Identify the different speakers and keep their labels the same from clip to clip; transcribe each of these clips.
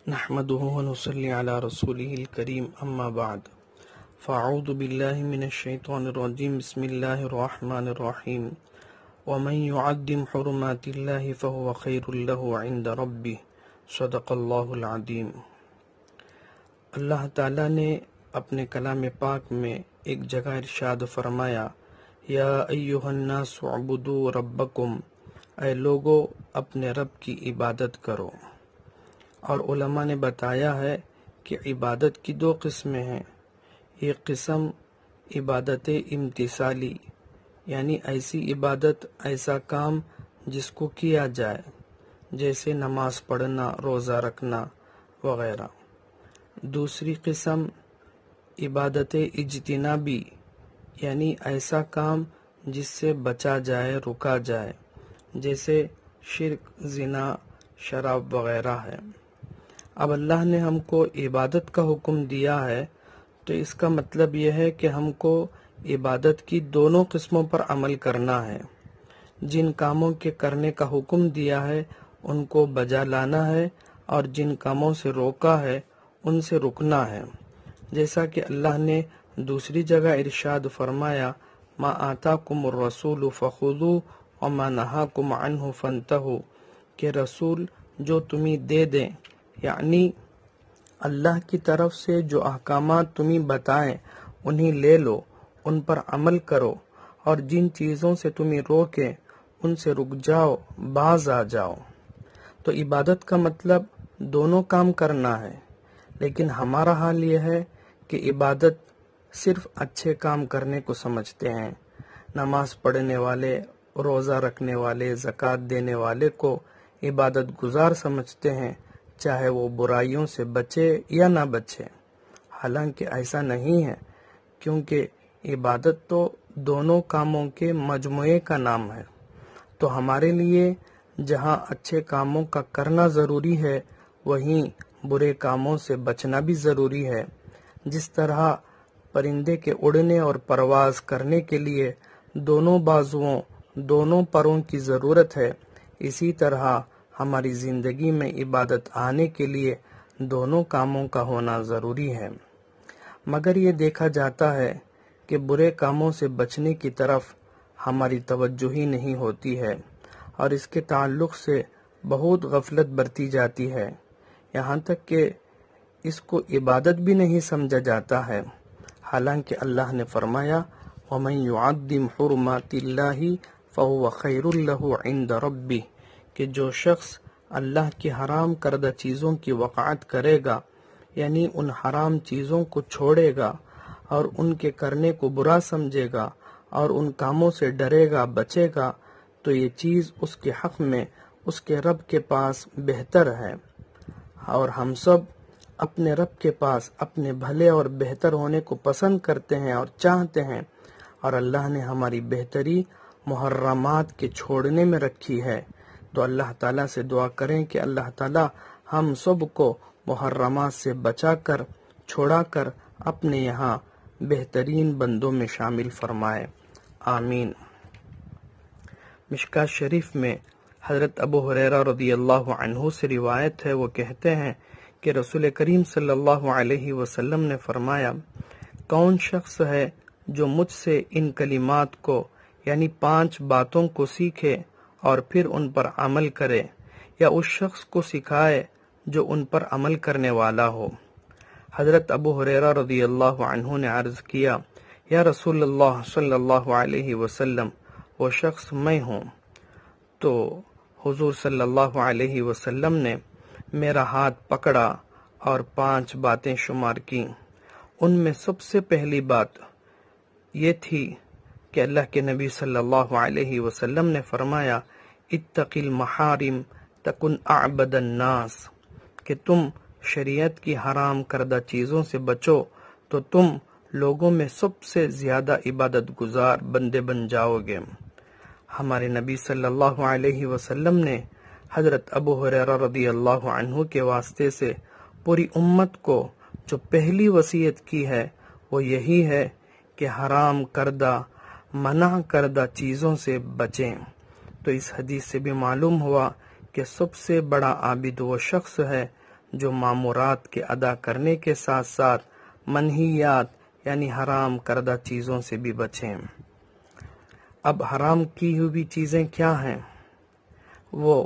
Speaker 1: نحمده ونصلي على رسوله الكريم اما بعد فاعوذ بالله من الشيطان الرجيم بسم الله الرحمن الرحيم ومن يعظم حرمات الله فهو خير له عند ربه صدق الله العظيم۔ اللہ تعالیٰ نے اپنے کلام پاک میں ایک جگہ ارشاد فرمایا، یا ایھا الناس اعبدوا ربکم، اے لوگو اپنے رب کی عبادت کرو۔ اور علماء نے بتایا ہے کہ عبادت کی دو قسمیں ہیں۔ ایک قسم عبادت امتثالی، یعنی ایسی عبادت، ایسا کام جس کو کیا جائے، جیسے نماز پڑھنا، روزہ رکھنا وغیرہ۔ دوسری قسم عبادت اجتنابی، یعنی ایسا کام جس سے بچا جائے، رکا جائے، جیسے شرک، زنا، شراب وغیرہ ہے۔ اب اللہ نے ہم کو عبادت کا حکم دیا ہے، تو اس کا مطلب یہ ہے کہ ہم کو عبادت کی دونوں قسموں پر عمل کرنا ہے۔ جن کاموں کے کرنے کا حکم دیا ہے ان کو بجا لانا ہے، اور جن کاموں سے روکا ہے ان سے رکنا ہے۔ جیسا کہ اللہ نے دوسری جگہ ارشاد فرمایا، ما آتاکم الرسول فخذوہ وما نہاکم عنہ فانتہوا، کہ رسول جو تمہیں دے دیں، یعنی اللہ کی طرف سے جو احکامات تمہیں بتائیں انہیں لے لو، ان پر عمل کرو، اور جن چیزوں سے تمہیں روکیں ان سے رک جاؤ، باز آ جاؤ۔ تو عبادت کا مطلب دونوں کام کرنا ہے، لیکن ہمارا حال یہ ہے کہ عبادت صرف اچھے کام کرنے کو سمجھتے ہیں۔ نماز پڑھنے والے، روزہ رکھنے والے، زکوٰۃ دینے والے کو عبادت گزار سمجھتے ہیں، چاہے وہ برائیوں سے بچے یا نہ بچے۔ حالانکہ ایسا نہیں ہے، کیونکہ عبادت تو دونوں کاموں کے مجموعے کا نام ہے۔ تو ہمارے لیے جہاں اچھے کاموں کا کرنا ضروری ہے، وہیں برے کاموں سے بچنا بھی ضروری ہے۔ جس طرح پرندے کے اڑنے اور پرواز کرنے کے لیے دونوں بازوؤں، دونوں پروں کی ضرورت ہے، اسی طرح ہماری زندگی میں عبادت آنے کے لیے دونوں کاموں کا ہونا ضروری ہے۔ مگر یہ دیکھا جاتا ہے کہ برے کاموں سے بچنے کی طرف ہماری توجہ ہی نہیں ہوتی ہے، اور اس کے تعلق سے بہت غفلت برتی جاتی ہے، یہاں تک کہ اس کو عبادت بھی نہیں سمجھا جاتا ہے۔ حالانکہ اللہ نے فرمایا، وَمَن يُعَظِّمْ حُرُمَاتِ اللَّهِ فَهُوَ خَيْرٌ لَهُ عِندَ رَبِّهِ، کہ جو شخص اللہ کی حرام کردہ چیزوں کی وقاعت کرے گا، یعنی ان حرام چیزوں کو چھوڑے گا اور ان کے کرنے کو برا سمجھے گا اور ان کاموں سے ڈرے گا، بچے گا، تو یہ چیز اس کے حق میں اس کے رب کے پاس بہتر ہے۔ اور ہم سب اپنے رب کے پاس اپنے بھلے اور بہتر ہونے کو پسند کرتے ہیں اور چاہتے ہیں، اور اللہ نے ہماری بہتری محرمات کے چھوڑنے میں رکھی ہے۔ تو اللہ تعالیٰ سے دعا کریں کہ اللہ تعالیٰ ہم سب کو محرمات سے بچا کر، چھوڑا کر اپنے یہاں بہترین بندوں میں شامل فرمائے، آمین۔ مشکوٰۃ شریف میں حضرت ابو ہریرہ رضی اللہ عنہ سے روایت ہے، وہ کہتے ہیں کہ رسول کریم صلی اللہ علیہ وسلم نے فرمایا، کون شخص ہے جو مجھ سے ان کلمات کو، یعنی 5 باتوں کو سیکھے اور پھر ان پر عمل کرے، یا اس شخص کو سکھائے جو ان پر عمل کرنے والا ہو۔ حضرت ابو ہریرہ رضی اللہ عنہ نے عرض کیا، یا رسول اللہ صلی اللہ علیہ وسلم، وہ شخص میں ہوں۔ تو حضور صلی اللہ علیہ وسلم نے میرا ہاتھ پکڑا اور 5 باتیں شمار کیں۔ ان میں سب سے پہلی بات یہ تھی کہ اللہ کے نبی صلی اللہ علیہ وسلم نے فرمایا، اتق المحارم تکن اعبد الناس، کہ تم شریعت کی حرام کردہ چیزوں سے بچو تو تم لوگوں میں سب سے زیادہ عبادت گزار بندے بن جاؤ گے۔ ہمارے نبی صلی اللہ علیہ وسلم نے حضرت ابو ہریرہ رضی اللہ عنہ کے واسطے سے پوری امت کو جو پہلی وصیت کی ہے وہ یہی ہے کہ حرام کردہ، منع کردہ چیزوں سے بچیں۔ تو اس حدیث سے بھی معلوم ہوا کہ سب سے بڑا عابد وہ شخص ہے جو مامورات کے ادا کرنے کے ساتھ ساتھ منہیات یعنی حرام کردہ چیزوں سے بھی بچیں۔ اب حرام کی ہوئی چیزیں کیا ہیں؟ وہ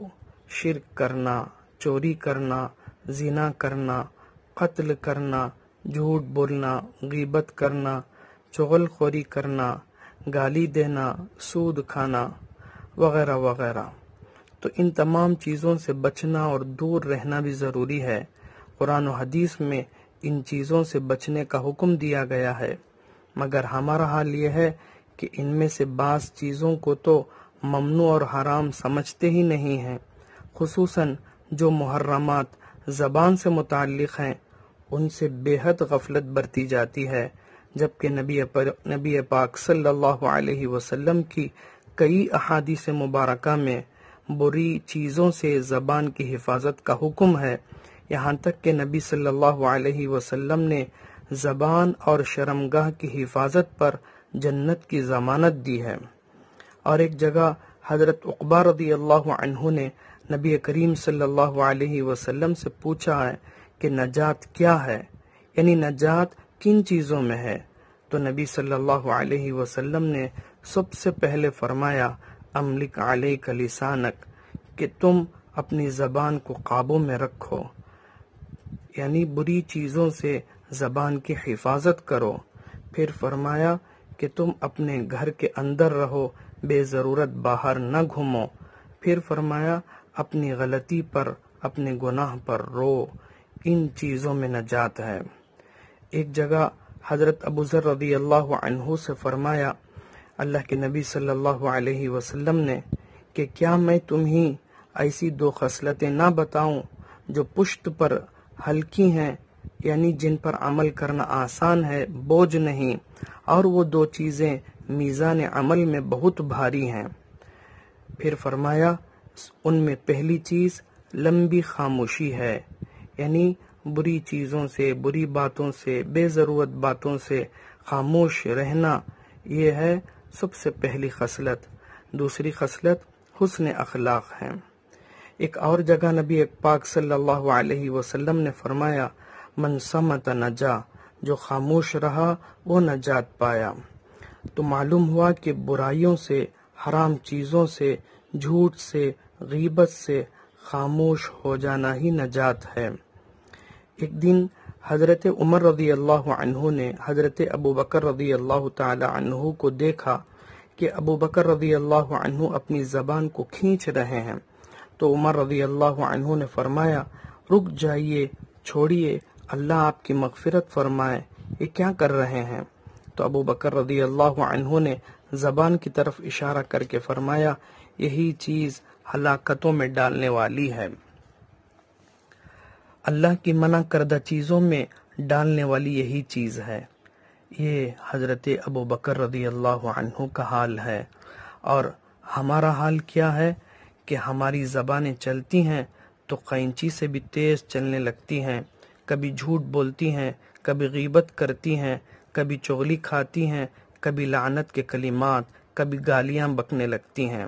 Speaker 1: شرک کرنا، چوری کرنا، زنا کرنا، قتل کرنا، جھوٹ بولنا، غیبت کرنا، چغل خوری کرنا، گالی دینا، سود کھانا وغیرہ وغیرہ۔ تو ان تمام چیزوں سے بچنا اور دور رہنا بھی ضروری ہے۔ قرآن و حدیث میں ان چیزوں سے بچنے کا حکم دیا گیا ہے، مگر ہمارا حال یہ ہے کہ ان میں سے بعض چیزوں کو تو ممنوع اور حرام سمجھتے ہی نہیں ہیں، خصوصاً جو محرمات زبان سے متعلق ہیں ان سے بے حد غفلت برتی جاتی ہے، جبکہ نبی پاک صلی اللہ علیہ وسلم کی کئی احادیث مبارکہ میں بری چیزوں سے زبان کی حفاظت کا حکم ہے، یہاں تک کہ نبی صلی اللہ علیہ وسلم نے زبان اور شرمگاہ کی حفاظت پر جنت کی ضمانت دی ہے۔ اور ایک جگہ حضرت عقبہ رضی اللہ عنہ نے نبی کریم صلی اللہ علیہ وسلم سے پوچھا ہے کہ نجات کیا ہے، یعنی نجات کن چیزوں میں ہے؟ تو نبی صلی اللہ علیہ وسلم نے سب سے پہلے فرمایا املک علیک لسانک، کہ تم اپنی زبان کو قابو میں رکھو، یعنی بری چیزوں سے زبان کی حفاظت کرو۔ پھر فرمایا کہ تم اپنے گھر کے اندر رہو، بے ضرورت باہر نہ گھومو۔ پھر فرمایا اپنی غلطی پر، اپنے گناہ پر رو، ان چیزوں میں نجات ہے۔ ایک جگہ حضرت ابو ذر رضی اللہ عنہ سے فرمایا اللہ کے نبی صلی اللہ علیہ وسلم نے کہ کیا میں تمہیں ایسی دو خصلتیں نہ بتاؤں جو پشت پر ہلکی ہیں، یعنی جن پر عمل کرنا آسان ہے، بوجھ نہیں، اور وہ دو چیزیں میزان عمل میں بہت بھاری ہیں۔ پھر فرمایا ان میں پہلی چیز لمبی خاموشی ہے، یعنی بری چیزوں سے، بری باتوں سے، بے ضرورت باتوں سے خاموش رہنا، یہ ہے سب سے پہلی خصلت۔ دوسری خصلت حسن اخلاق ہے۔ ایک اور جگہ نبی پاک صلی اللہ علیہ وسلم نے فرمایا من صمت نجا، جو خاموش رہا وہ نجات پایا۔ تو معلوم ہوا کہ برائیوں سے، حرام چیزوں سے، جھوٹ سے، غیبت سے خاموش ہو جانا ہی نجات ہے۔ ایک دن حضرت عمر رضی اللہ عنہ نے حضرت ابو بکر رضی اللہ تعالی عنہ کو دیکھا کہ ابو بکر رضی اللہ عنہ اپنی زبان کو کھینچ رہے ہیں، تو عمر رضی اللہ عنہ نے فرمایا رک جائیے، چھوڑیے، اللہ آپ کی مغفرت فرمائے، یہ کیا کر رہے ہیں؟ تو ابو بکر رضی اللہ عنہ نے زبان کی طرف اشارہ کر کے فرمایا یہی چیز ہلاکتوں میں ڈالنے والی ہے، اللہ کی منع کردہ چیزوں میں ڈالنے والی یہی چیز ہے۔ یہ حضرت ابو بکر رضی اللہ عنہ کا حال ہے، اور ہمارا حال کیا ہے کہ ہماری زبانیں چلتی ہیں تو قینچی سے بھی تیز چلنے لگتی ہیں، کبھی جھوٹ بولتی ہیں، کبھی غیبت کرتی ہیں، کبھی چغلی کھاتی ہیں، کبھی لعنت کے کلمات، کبھی گالیاں بکنے لگتی ہیں،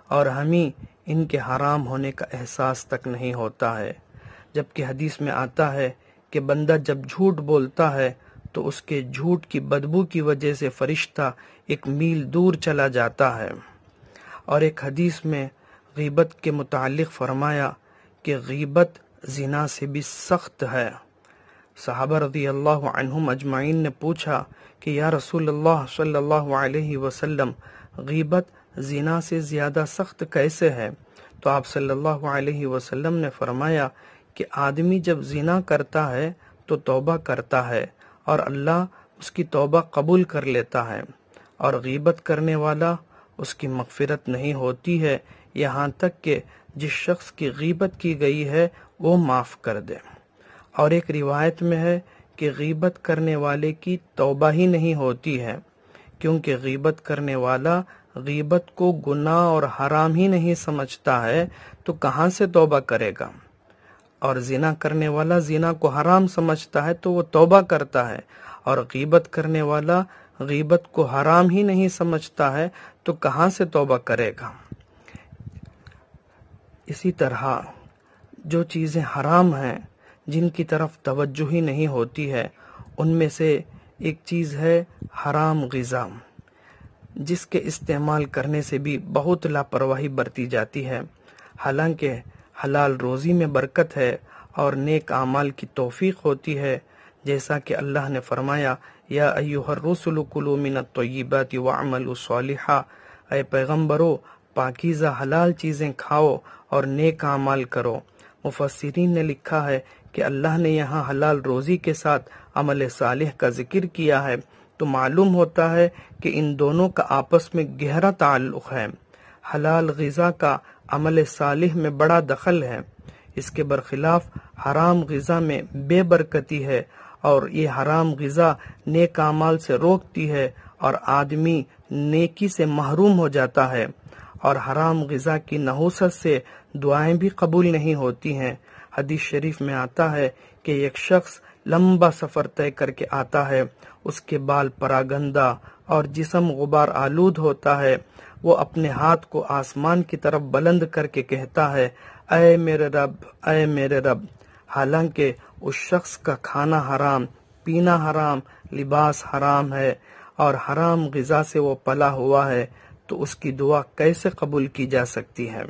Speaker 1: اور ہمیں ان کے حرام ہونے کا احساس تک نہیں ہوتا ہے۔ جبکہ حدیث میں آتا ہے کہ بندہ جب جھوٹ بولتا ہے تو اس کے جھوٹ کی بدبو کی وجہ سے فرشتہ 1 میل دور چلا جاتا ہے۔ اور ایک حدیث میں غیبت کے متعلق فرمایا کہ غیبت زنا سے بھی سخت ہے۔ صحابہ رضی اللہ عنہم اجمعین نے پوچھا کہ یا رسول اللہ صلی اللہ علیہ وسلم، غیبت زنا سے زیادہ سخت کیسے ہے؟ تو آپ صلی اللہ علیہ وسلم نے فرمایا کہ آدمی جب زنا کرتا ہے تو توبہ کرتا ہے اور اللہ اس کی توبہ قبول کر لیتا ہے، اور غیبت کرنے والا اس کی مغفرت نہیں ہوتی ہے یہاں تک کہ جس شخص کی غیبت کی گئی ہے وہ معاف کر دے۔ اور ایک روایت میں ہے کہ غیبت کرنے والے کی توبہ ہی نہیں ہوتی ہے، کیونکہ غیبت کرنے والا غیبت کو گناہ اور حرام ہی نہیں سمجھتا ہے تو کہاں سے توبہ کرے گا، اور زنا کرنے والا زنا کو حرام سمجھتا ہے تو وہ توبہ کرتا ہے، اور غیبت کرنے والا غیبت کو حرام ہی نہیں سمجھتا ہے تو کہاں سے توبہ کرے گا۔ اسی طرح جو چیزیں حرام ہیں جن کی طرف توجہ ہی نہیں ہوتی ہے، ان میں سے ایک چیز ہے حرام غذا، جس کے استعمال کرنے سے بھی بہت لاپرواہی برتی جاتی ہے۔ حالانکہ حلال روزی میں برکت ہے اور نیک اعمال کی توفیق ہوتی ہے، جیسا کہ اللہ نے فرمایا یا ایھا الرسل کلوا من الطیبات واعملوا صالحا، اے پیغمبرو پاکیزہ حلال چیزیں کھاؤ اور نیک اعمال کرو۔ مفسرین نے لکھا ہے کہ اللہ نے یہاں حلال روزی کے ساتھ عمل صالح کا ذکر کیا ہے، تو معلوم ہوتا ہے کہ ان دونوں کا آپس میں گہرا تعلق ہے۔ حلال غذا کا عمل صالح میں بڑا دخل ہے، اس کے برخلاف حرام غذا میں بے برکتی ہے، اور یہ حرام غذا نیک اعمال سے روکتی ہے اور آدمی نیکی سے محروم ہو جاتا ہے، اور حرام غذا کی نحوست سے دعائیں بھی قبول نہیں ہوتی ہیں۔ حدیث شریف میں آتا ہے کہ ایک شخص لمبا سفر طے کر کے آتا ہے، اس کے بال پراگندہ اور جسم غبار آلود ہوتا ہے، وہ اپنے ہاتھ کو آسمان کی طرف بلند کر کے کہتا ہے اے میرے رب، اے میرے رب، حالانکہ اس شخص کا کھانا حرام، پینا حرام، لباس حرام ہے اور حرام غذا سے وہ پلا ہوا ہے، تو اس کی دعا کیسے قبول کی جا سکتی ہے؟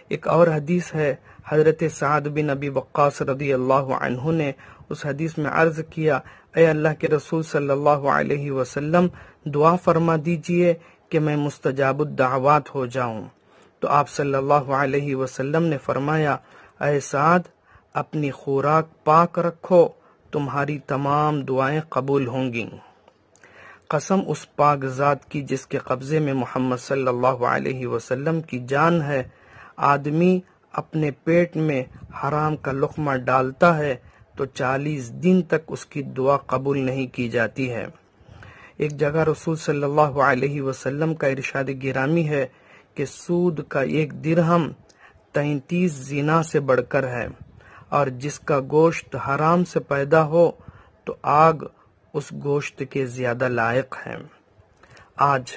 Speaker 1: ایک اور حدیث ہے، حضرت سعد بن ابی وقاص رضی اللہ عنہ نے اس حدیث میں عرض کیا اے اللہ کے رسول صلی اللہ علیہ وسلم، دعا فرما دیجئے کہ میں مستجاب الدعوات ہو جاؤں۔ تو آپ صلی اللہ علیہ وسلم نے فرمایا اے سعد، اپنی خوراک پاک رکھو، تمہاری تمام دعائیں قبول ہوں گی۔ قسم اس پاک ذات کی جس کے قبضے میں محمد صلی اللہ علیہ وسلم کی جان ہے، آدمی اپنے پیٹ میں حرام کا لقمہ ڈالتا ہے تو 40 دن تک اس کی دعا قبول نہیں کی جاتی ہے۔ ایک جگہ رسول صلی اللہ علیہ وسلم کا ارشاد گرامی ہے کہ سود کا 1 درہم 33 زنا سے بڑھ کر ہے، اور جس کا گوشت حرام سے پیدا ہو تو آگ اس گوشت کے زیادہ لائق ہے۔ آج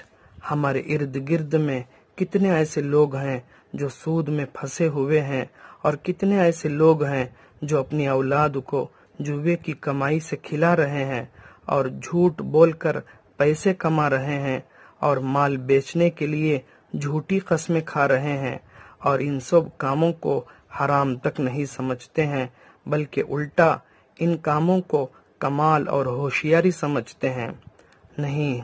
Speaker 1: ہمارے ارد گرد میں کتنے ایسے لوگ ہیں جو سود میں پھنسے ہوئے ہیں، اور کتنے ایسے لوگ ہیں جو اپنی اولاد کو جوے کی کمائی سے کھلا رہے ہیں اور جھوٹ بول کر پیسے کما رہے ہیں، اور مال بیچنے کے لیے جھوٹی قسمیں کھا رہے ہیں، اور ان سب کاموں کو حرام تک نہیں سمجھتے ہیں، بلکہ الٹا ان کاموں کو کمال اور ہوشیاری سمجھتے ہیں۔ نہیں،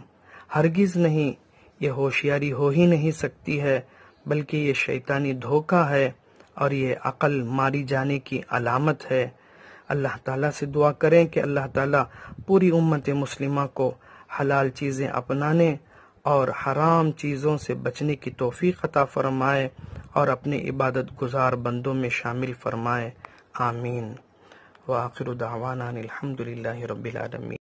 Speaker 1: ہرگز نہیں، یہ ہوشیاری ہو ہی نہیں سکتی ہے، بلکہ یہ شیطانی دھوکہ ہے، اور یہ عقل ماری جانے کی علامت ہے۔ اللہ تعالیٰ سے دعا کریں کہ اللہ تعالیٰ پوری امت مسلمہ کو حلال چیزیں اپنانے اور حرام چیزوں سے بچنے کی توفیق عطا فرمائے، اور اپنے عبادت گزار بندوں میں شامل فرمائے، آمین۔ وآخر دعوانا الحمد للہ رب العالمین۔